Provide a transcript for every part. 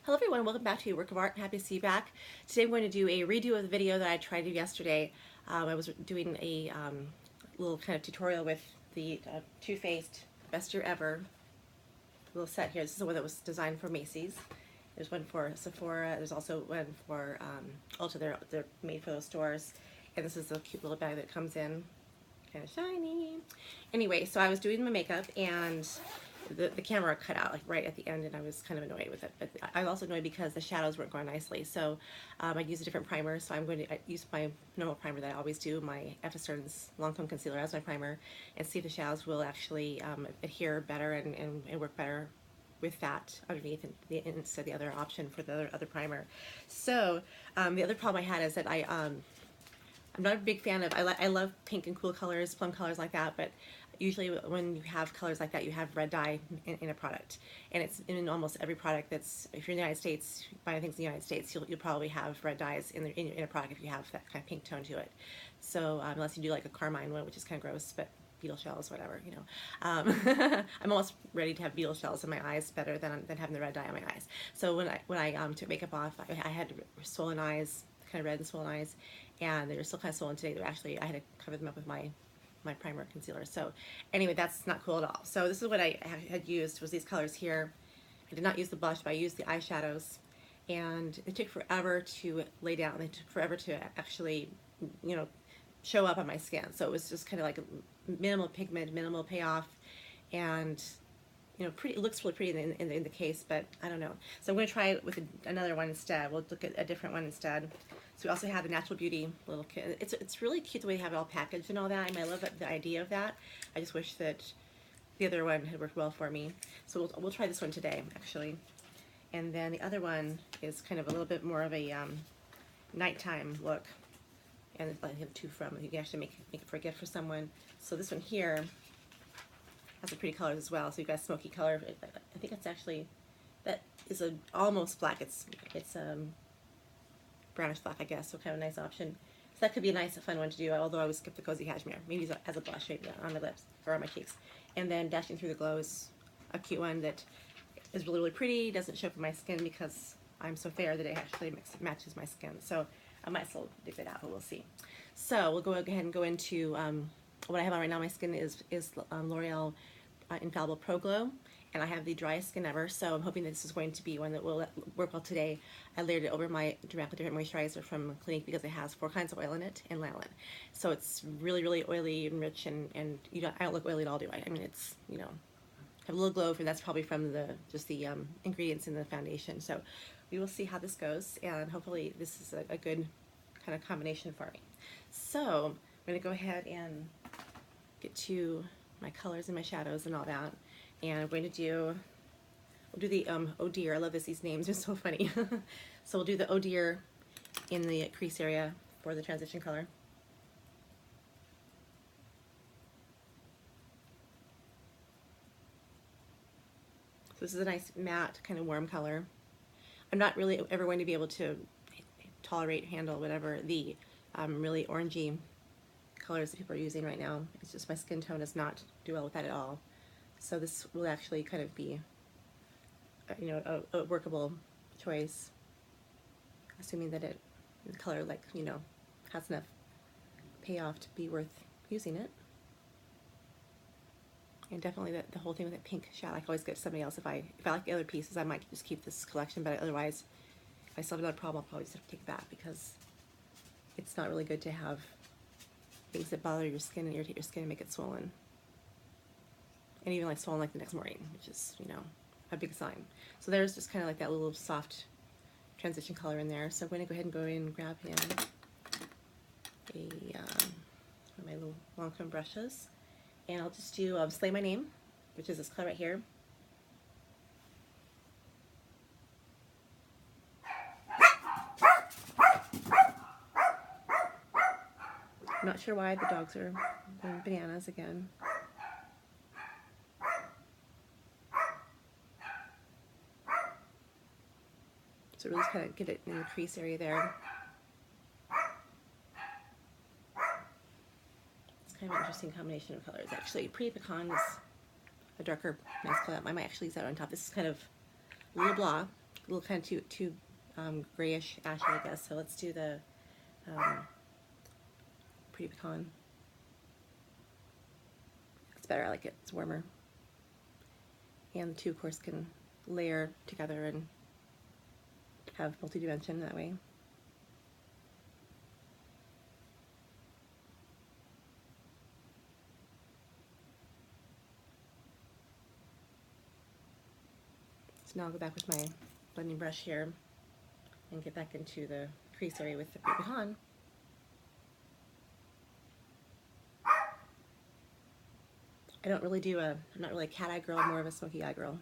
Hello everyone, welcome back to Your Work of Art. Happy to see you back. Today I'm going to do a redo of the video that I tried to do yesterday. I was doing a little kind of tutorial with the Too Faced Best Year Ever little set here. This is the one that was designed for Macy's. There's one for Sephora. There's also one for Ulta. They're made for those stores. And this is the cute little bag that comes in. Kind of shiny. Anyway, so I was doing my makeup and the camera cut out like right at the end, and I was kind of annoyed with it. But I was also annoyed because the shadows weren't going nicely. So I used a different primer. So I'm going to use my normal primer that I always do, my Stearns Long Tone Concealer as my primer, and see if the shadows will actually adhere better and work better with that underneath instead of the other option for the other primer. So the other problem I had is that I'm not a big fan of, I love pink and cool colors, plum colors like that, but usually when you have colors like that, you have red dye in a product. And it's in almost every product that's, if you're in the United States, buying things in the United States, you'll probably have red dyes in a product if you have that kind of pink tone to it. So unless you do like a carmine one, which is kind of gross, but beetle shells, whatever, you know. I'm almost ready to have beetle shells in my eyes better than having the red dye on my eyes. So when I took makeup off, I had swollen eyes, kind of red and swollen eyes, and they were still kind of swollen today. They're actually, I had to cover them up with my primer concealer. So anyway, that's not cool at all. So this is what I had used, was these colors here. I did not use the blush, but I used the eyeshadows, and it took forever to lay down. They took forever to actually, you know, show up on my skin. So it was just kind of like minimal pigment, minimal payoff, and you know, pretty. It looks really pretty in the case, but I don't know. So I'm going to try it with another one instead. We'll look at a different one instead. So we also have the Natural Beauty little kit. It's really cute the way they have it all packaged and all that. I mean, I love the idea of that. I just wish that the other one had worked well for me. So we'll try this one today, actually. And then the other one is kind of a little bit more of a nighttime look. And I have two from. You can actually make it for a gift for someone. So this one here has some pretty colors as well. So you've got a smoky color. I think it's actually, that is almost black. It's brownish black, I guess, so kind of a nice option. So that could be a nice, fun one to do, although I would skip the Cozy Cashmere, maybe as a blush, maybe on my lips, or on my cheeks. And then Dashing Through the Glow is a cute one that is really, really pretty, doesn't show up on my skin because I'm so fair that it actually matches my skin. So I might still dig it out, but we'll see. So we'll go ahead and go into what I have on right now. My skin is L'Oreal Infallible Pro Glow, and I have the driest skin ever, so I'm hoping that this is going to be one that will work well today. I layered it over my Dramatically Different moisturizer from Clinique because it has 4 kinds of oil in it and lanolin. So it's really, really oily and rich, and I don't look oily at all, do I? I mean, it's, you know, have a little glow, and that's probably from just the ingredients in the foundation. So we will see how this goes, and hopefully this is a good kind of combination for me. So I'm going to go ahead and get to my colors and my shadows and all that. And I'm going to we'll do the Oh Dear. I love these names are so funny. So we'll do the Oh Dear in the crease area for the transition color. So this is a nice matte, kind of warm color. I'm not really ever going to be able to handle whatever the really orangey colors that people are using right now. It's just my skin tone does not do well with that at all. So this will actually kind of be, you know, a workable choice, assuming that the color, like, you know, has enough payoff to be worth using it. And definitely the whole thing with that pink shadow, I can always get somebody else. If I like the other pieces, I might just keep this collection, but otherwise, if I still have another problem, I'll probably just have to take it back because it's not really good to have things that bother your skin and irritate your skin and make it swollen. And even like swollen like the next morning, which is, you know, a big sign. So there's just kind of like that little soft transition color in there. So I'm going to go ahead and go in and grab in one of my little long comb brushes. And I'll just do Sleigh My Name, which is this color right here. I'm not sure why the dogs are going bananas again. So really just kind of get it in the crease area there. It's kind of an interesting combination of colors, actually. Pretty Pecan is a darker, nice color. I might actually use that on top. This is kind of a little blah, little kind of too grayish ashy, I guess. So let's do the Pretty Pecan. It's better. I like it. It's warmer. And the two, of course, can layer together and have multi-dimension that way. So now I'll go back with my blending brush here and get back into the crease area with the Pretty Pecan. I don't really do I'm not really a cat eye girl, I'm more of a smoky eye girl.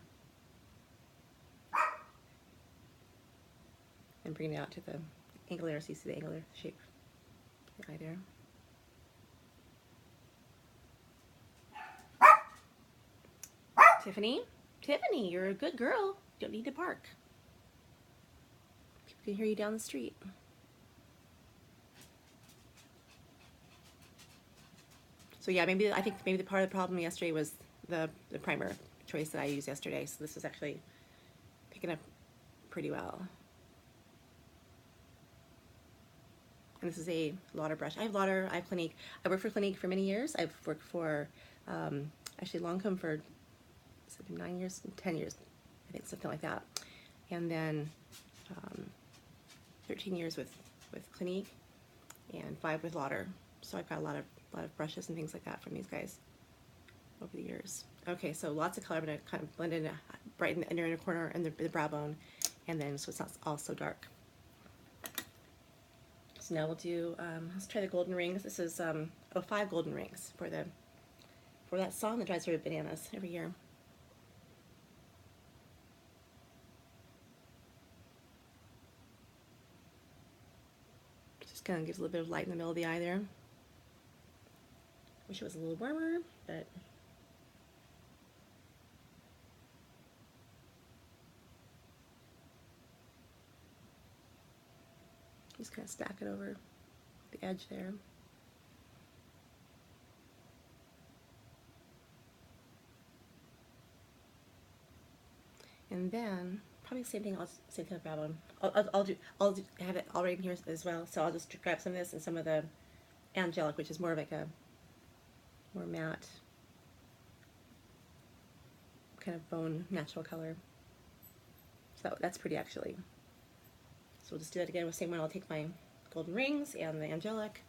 And bringing it out to the angle layer so you see the angular shape of the eye there. Tiffany? Tiffany, you're a good girl. You don't need to bark. People can hear you down the street. So yeah, I think maybe the part of the problem yesterday was the primer choice that I used yesterday. So this is actually picking up pretty well. And this is a Lauder brush. I have Lauder, I have Clinique. I worked for Clinique for many years. I've worked for, actually Lancome for 9 years, 10 years, I think, something like that. And then 13 years with Clinique and 5 with Lauder. So I've got a lot of brushes and things like that from these guys over the years. Okay, so lots of color. I'm gonna kind of blend in, brighten the inner corner and the brow bone, and then so it's not all so dark. So now we'll do, let's try the golden rings. This is 5 golden rings for that song that drives me bananas every year. Just kind of gives a little bit of light in the middle of the eye there. Wish it was a little warmer, but just kind of stack it over the edge there. And then probably the same thing. Same thing with brow bone. I'll have it already in here as well. So I'll just grab some of this and some of the Angelic, which is more like a more matte kind of bone natural color. So that's pretty actually. So we'll just do that again with the same one. I'll take my golden rings and the Angelic.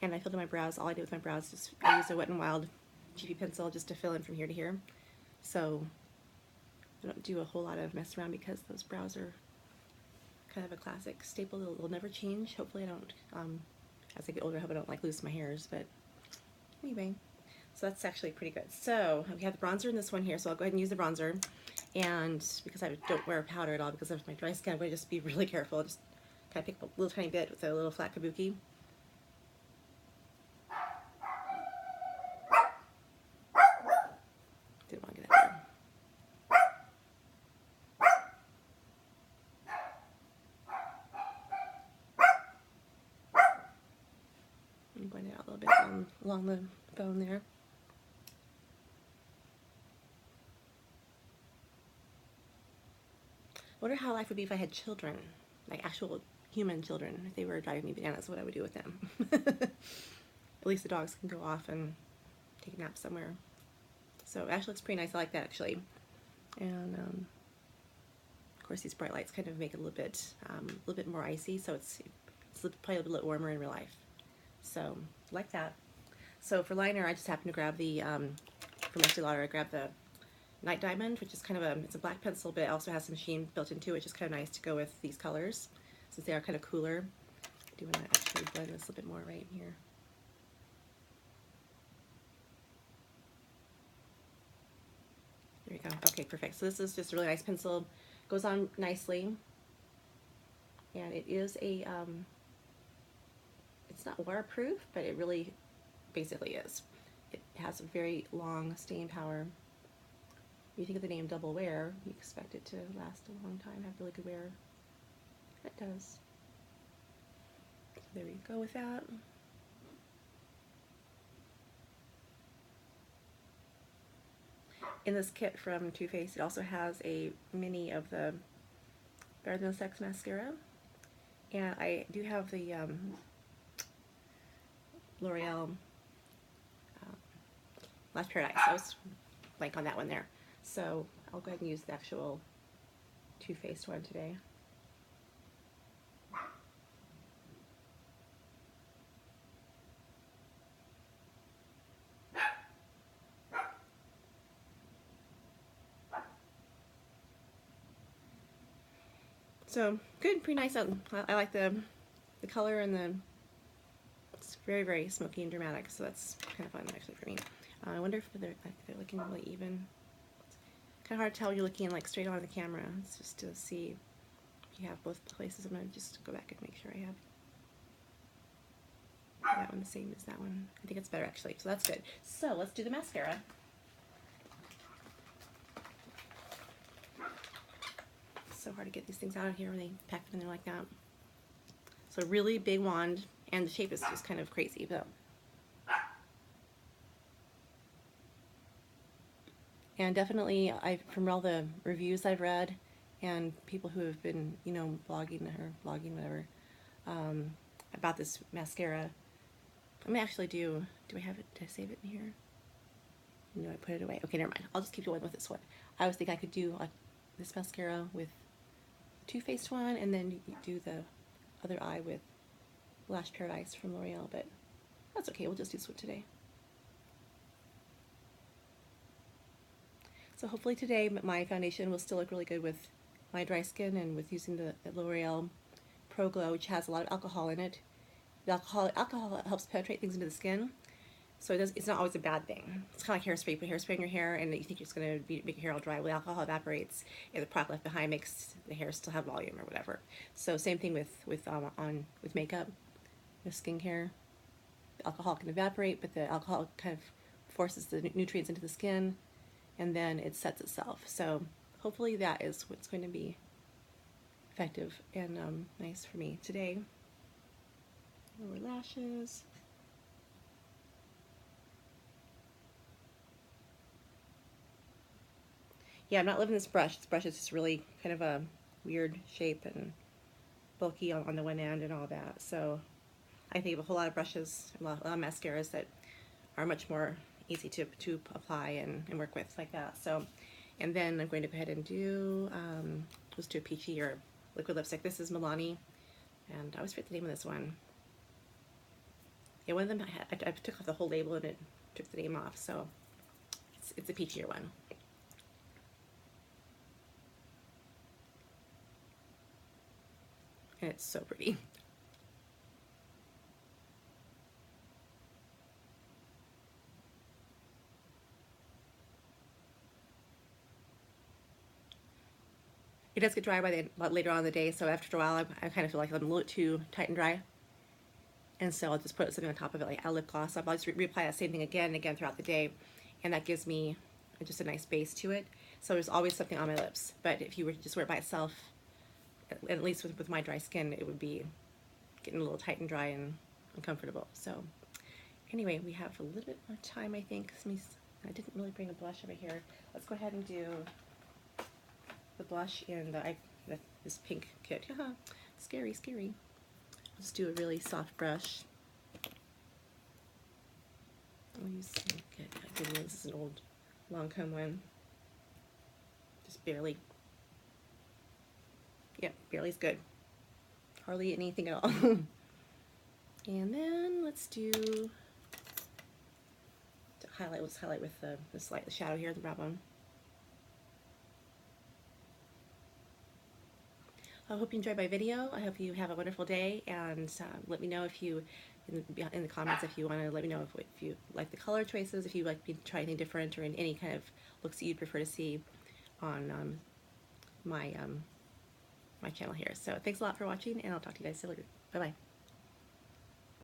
And I filled in my brows. All I did with my brows is I used a Wet n Wild GP pencil just to fill in from here to here. So I don't do a whole lot of mess around because those brows are kind of a classic staple. They'll never change. Hopefully I don't, as I get older, I hope I don't like lose my hairs, but anyway. So that's actually pretty good. So we have the bronzer in this one here, so I'll go ahead and use the bronzer. And because I don't wear powder at all because of my dry skin, I'm going to just be really careful. Just kind of pick up a little tiny bit with a little flat kabuki. Didn't want to get that there. I'm going it out a little bit along the bone there. I wonder how life would be if I had children, like actual human children, if they were driving me bananas, what I would do with them. At least the dogs can go off and take a nap somewhere. So it actually looks pretty nice. I like that actually. And of course these bright lights kind of make it a little bit more icy, so it's probably a little bit warmer in real life. So like that. So for liner, I just happened to grab the from Estée Lauder. I grabbed the Night Diamond, which is kind of it's a black pencil, but it also has some sheen built into it, which is kind of nice to go with these colors since they are kind of cooler. I do want to actually blend this a little bit more right here. There you go. Okay, perfect. So this is just a really nice pencil. Goes on nicely, and it is a it's not waterproof, but it really basically is. It has a very long staying power. When you think of the name Doublewear, you expect it to last a long time, have really good wear. It does. So there we go with that. in this kit from Too Faced, it also has a mini of the Better Than Sex mascara, and I do have the L'Oreal Last Paradise. I was blank on that one there, so I'll go ahead and use the actual Too Faced one today. So good, pretty nice. I like the color, and it's very, very smoky and dramatic, so that's kind of fun actually for me. I wonder if they're looking really even. It's kind of hard to tell when you're looking like straight on the camera. It's just to see if you have both places. I'm going to just go back and make sure I have that one the same as that one. I think it's better actually, so that's good. So let's do the mascara. So hard to get these things out of here when they pack them in there like that. So really big wand, and the shape is just kind of crazy, but and definitely from all the reviews I've read and people who have been, you know, blogging whatever, about this mascara. I'm gonna actually do I have it, did I save it in here? No, I put it away. Okay, never mind. I'll just keep going with this one. I always think I could do this mascara with Too Faced one, and then do the other eye with Lash Paradise from L'Oreal, but that's okay, we'll just do this one today. So hopefully today my foundation will still look really good with my dry skin, and with using the L'Oreal Pro Glow, which has a lot of alcohol in it. The alcohol helps penetrate things into the skin, so it's not always a bad thing. It's kind of like hairspray. You put hairspray in your hair and you think it's going to make your hair all dry. Well, the alcohol evaporates, and the product left behind makes the hair still have volume or whatever. So same thing with makeup, with skincare. The alcohol can evaporate, but the alcohol kind of forces the nutrients into the skin, and then it sets itself. So hopefully that is what's going to be effective and nice for me today. Lower lashes. Yeah, I'm not loving this brush. This brush is just really kind of a weird shape and bulky on the one end and all that. So I think of a whole lot of brushes, a lot of mascaras that are much more easy to apply and work with like that. So, and then I'm going to go ahead and do, let's do a peachy or liquid lipstick. This is Milani, and I always forget the name of this one. Yeah, one of them I took off the whole label and it took the name off, so it's a peachier one. And it's so pretty. It does get dry later on in the day, so after a while I kind of feel like I'm a little too tight and dry. And so I'll just put something on top of it, like a lip gloss. I'll just reapply that same thing again and again throughout the day, and that gives me just a nice base to it. So there's always something on my lips. But if you were to just wear it by itself, at least with my dry skin, it would be getting a little tight and dry and uncomfortable. So anyway, we have a little bit more time, I think. I didn't really bring a blush over here. Let's go ahead and do the blush in this pink kit. Scary, scary. Let's do a really soft brush. I'll use this is an old Lancome one. Just barely. Yep, barely is good. Hardly anything at all. And then let's do highlight. Let's highlight with the shadow here, the brown one. I hope you enjoyed my video. I hope you have a wonderful day, and let me know if you, in the comments, if you want to let me know if you like the color choices, if you like me to try anything different, or in any kind of looks that you'd prefer to see on my channel here. So thanks a lot for watching, and I'll talk to you guys later. Bye-bye.